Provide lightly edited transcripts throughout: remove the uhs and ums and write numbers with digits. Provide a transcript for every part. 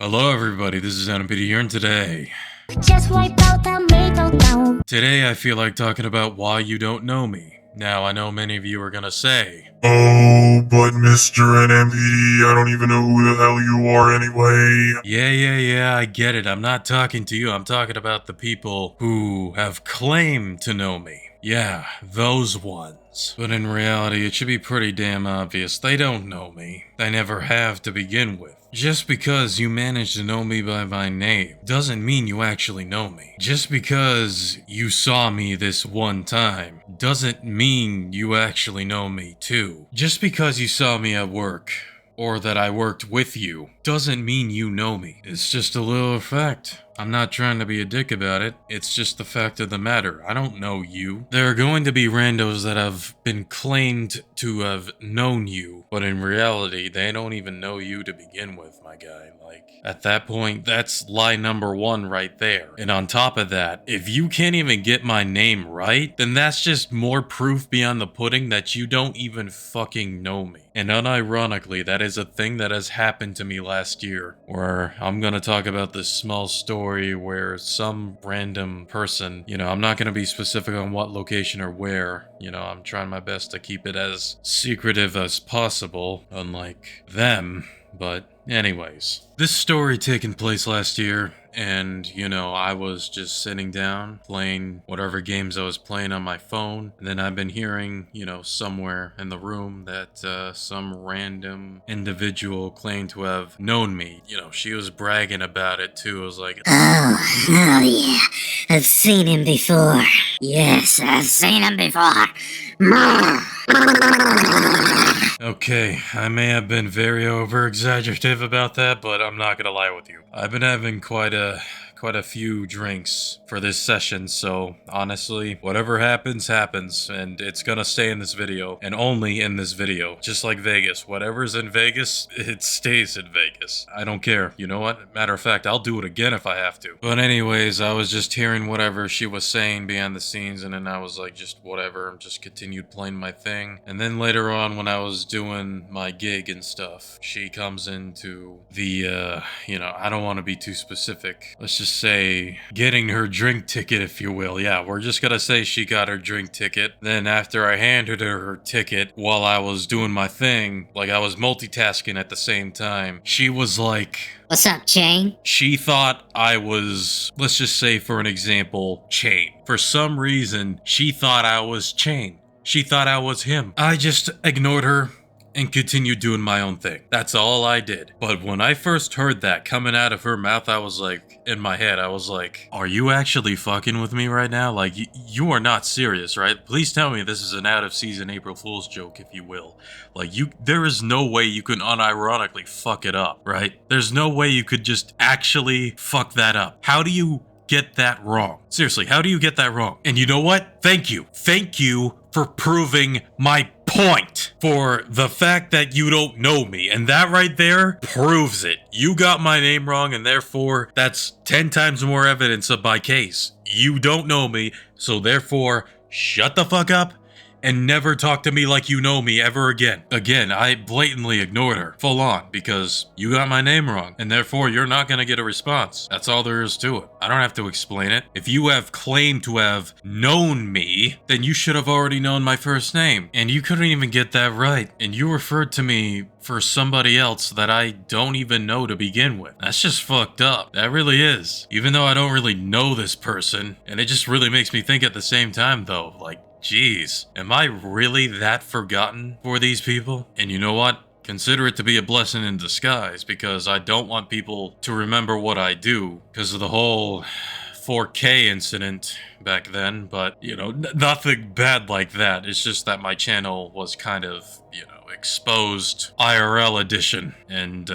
Hello everybody, this is N.M.P.D here, and today I feel like talking about why you don't know me. Now, I know many of you are gonna say, "Oh, but Mr. N.M.P.D, I don't even know who the hell you are anyway." Yeah, I get it, I'm not talking to you, I'm talking about the people who have claimed to know me. Yeah, those ones. But in reality, it should be pretty damn obvious, they don't know me. They never have to begin with. Just because you manage to know me by my name doesn't mean you actually know me. Just because you saw me this one time doesn't mean you actually know me too. Just because you saw me at work or that I worked with you doesn't mean you know me. It's just a little fact. I'm not trying to be a dick about it, it's just the fact of the matter. I don't know you. There are going to be randos that have been claimed to have known you, but in reality, they don't even know you to begin with, my guy. Like, at that point, that's lie number one right there. And on top of that, if you can't even get my name right, then that's just more proof beyond the pudding that you don't even fucking know me. And unironically, that is a thing that has happened to me last year, where I'm gonna talk about this small story where some random person, I'm not gonna be specific on what location or where, I'm trying my best to keep it as secretive as possible, unlike them, but anyways. This story taking place last year, and, I was just sitting down, playing whatever games I was playing on my phone, and then I've been hearing, somewhere in the room that some random individual claimed to have known me. She was bragging about it too. I was like, Oh yeah, I've seen him before. Yes, I've seen him before. okay, I may have been very over-exaggerative about that, but I'm not gonna lie with you. I've been having quite a few drinks for this session, so honestly, whatever happens, happens, and it's gonna stay in this video, and only in this video. Just like Vegas, whatever's in Vegas, it stays in Vegas. I don't care, you know what? Matter of fact, I'll do it again if I have to. But anyways, I was just hearing whatever she was saying behind the scenes, and then I was like, just whatever, just continued playing my thing. And then later on, when I was doing my gig and stuff, she comes into the, I don't want to be too specific. Let's just say getting her drink ticket, if you will. Yeah, we're just gonna say she got her drink ticket. Then after I handed her ticket while I was doing my thing, like I was multitasking at the same time, she was like, "What's up, Chain?" She thought I was, let's just say for an example, Chain. For some reason, she thought I was Chain. She thought I was him. I just ignored her and continued doing my own thing. That's all I did. But when I first heard that coming out of her mouth, I was like, in my head, I was like, are you actually fucking with me right now? Like, you are not serious, right? Please tell me this is an out-of-season April Fool's joke, if you will. Like, there is no way you can unironically fuck it up, right? There's no way you could just actually fuck that up. How do you get that wrong? Seriously, how do you get that wrong? And you know what? Thank you. Thank you for proving my point, for the fact that you don't know me, and that right there proves it. You got my name wrong, and therefore that's 10 times more evidence of my case. You don't know me, so therefore shut the fuck up and never talk to me like you know me ever again. Again, I blatantly ignored her, full on, because you got my name wrong, and therefore you're not gonna get a response. That's all there is to it. I don't have to explain it. If you have claimed to have known me, then you should have already known my first name, and you couldn't even get that right, and you referred to me for somebody else that I don't even know to begin with. That's just fucked up. That really is. Even though I don't really know this person, and it just really makes me think at the same time though, like, jeez, am I really that forgotten for these people? And you know what? Consider it to be a blessing in disguise, because I don't want people to remember what I do because of the whole 4K incident back then, but, nothing bad like that. It's just that my channel was kind of, exposed IRL edition, and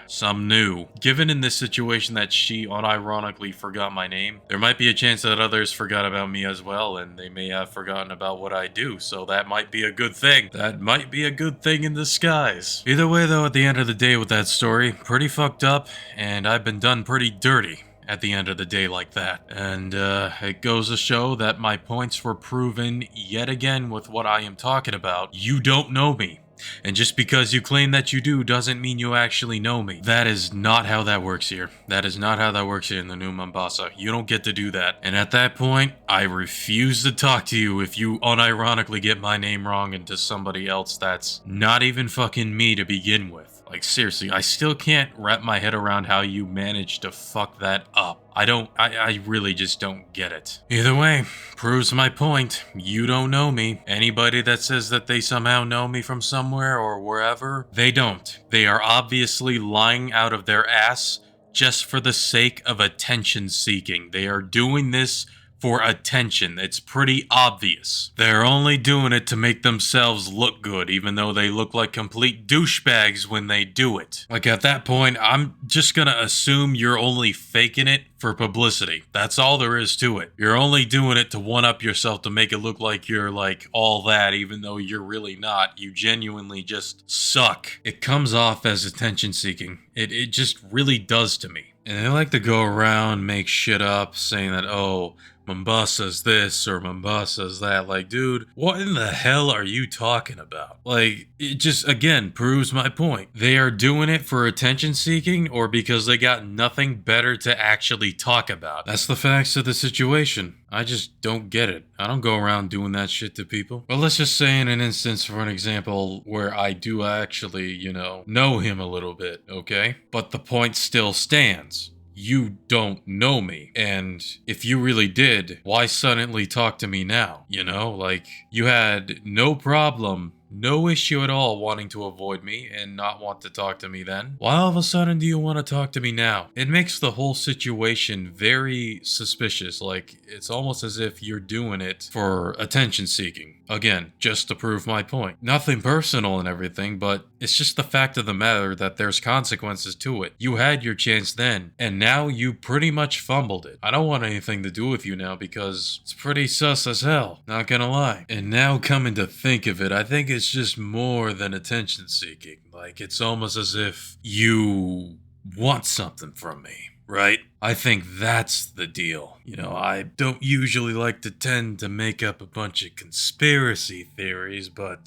some new. Given in this situation that she unironically forgot my name, there might be a chance that others forgot about me as well, and they may have forgotten about what I do, so that might be a good thing. That might be a good thing in disguise. Either way though, at the end of the day with that story, pretty fucked up, and I've been done pretty dirty at the end of the day like that. And it goes to show that my points were proven yet again with what I am talking about. You don't know me. And just because you claim that you do doesn't mean you actually know me. That is not how that works here. That is not how that works here in the new Mombasa. You don't get to do that. And at that point, I refuse to talk to you if you unironically get my name wrong into somebody else that's not even fucking me to begin with. Like, seriously, I still can't wrap my head around how you managed to fuck that up. I really just don't get it. Either way, proves my point. You don't know me. Anybody that says that they somehow know me from somewhere or wherever, they don't. They are obviously lying out of their ass just for the sake of attention seeking. They are doing this for attention. It's pretty obvious. They're only doing it to make themselves look good, even though they look like complete douchebags when they do it. Like, at that point, I'm just gonna assume you're only faking it for publicity. That's all there is to it. You're only doing it to one-up yourself, to make it look like you're like all that, even though you're really not. You genuinely just suck. It comes off as attention seeking. It just really does to me. And they like to go around, make shit up, saying that, oh, Mombasa's this or Mombasa's that. Like, dude, what in the hell are you talking about? Like, it just, again, proves my point. They are doing it for attention seeking or because they got nothing better to actually talk about. That's the facts of the situation. I just don't get it. I don't go around doing that shit to people. But let's just say in an instance, for an example, where I do actually, know him a little bit, okay? But the point still stands. You don't know me. And if you really did, why suddenly talk to me now? Like, you had no problem, no issue at all wanting to avoid me and not want to talk to me then. Why all of a sudden do you want to talk to me now? It makes the whole situation very suspicious. Like, it's almost as if you're doing it for attention seeking. Again, just to prove my point. Nothing personal and everything, but it's just the fact of the matter that there's consequences to it. You had your chance then, and now you pretty much fumbled it. I don't want anything to do with you now because it's pretty sus as hell, not gonna lie. And now coming to think of it, I think it's just more than attention seeking. Like, it's almost as if you want something from me. Right? I think that's the deal. I don't usually like to tend to make up a bunch of conspiracy theories, but,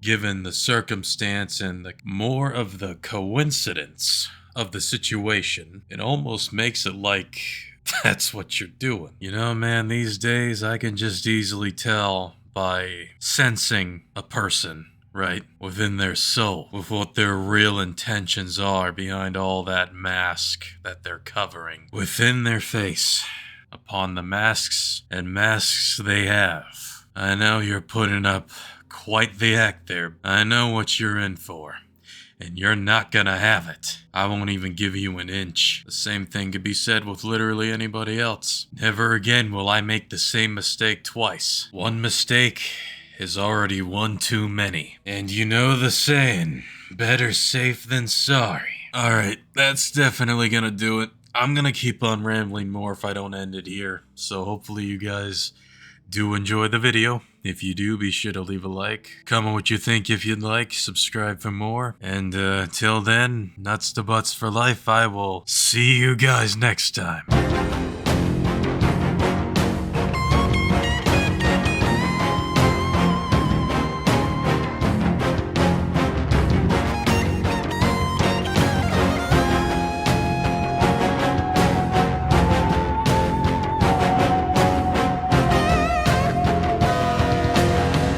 given the circumstance and more of the coincidence of the situation, it almost makes it like that's what you're doing. Man, these days I can just easily tell by sensing a person. Right? Within their soul, with what their real intentions are behind all that mask that they're covering. Within their face, upon the masks and masks they have. I know you're putting up quite the act there. I know what you're in for. And you're not gonna have it. I won't even give you an inch. The same thing could be said with literally anybody else. Never again will I make the same mistake twice. One mistake is already one too many. And you know the saying, better safe than sorry. Alright, that's definitely gonna do it. I'm gonna keep on rambling more if I don't end it here. So hopefully you guys do enjoy the video. If you do, be sure to leave a like. Comment what you think if you'd like. Subscribe for more. And till then, nuts to butts for life. I will see you guys next time.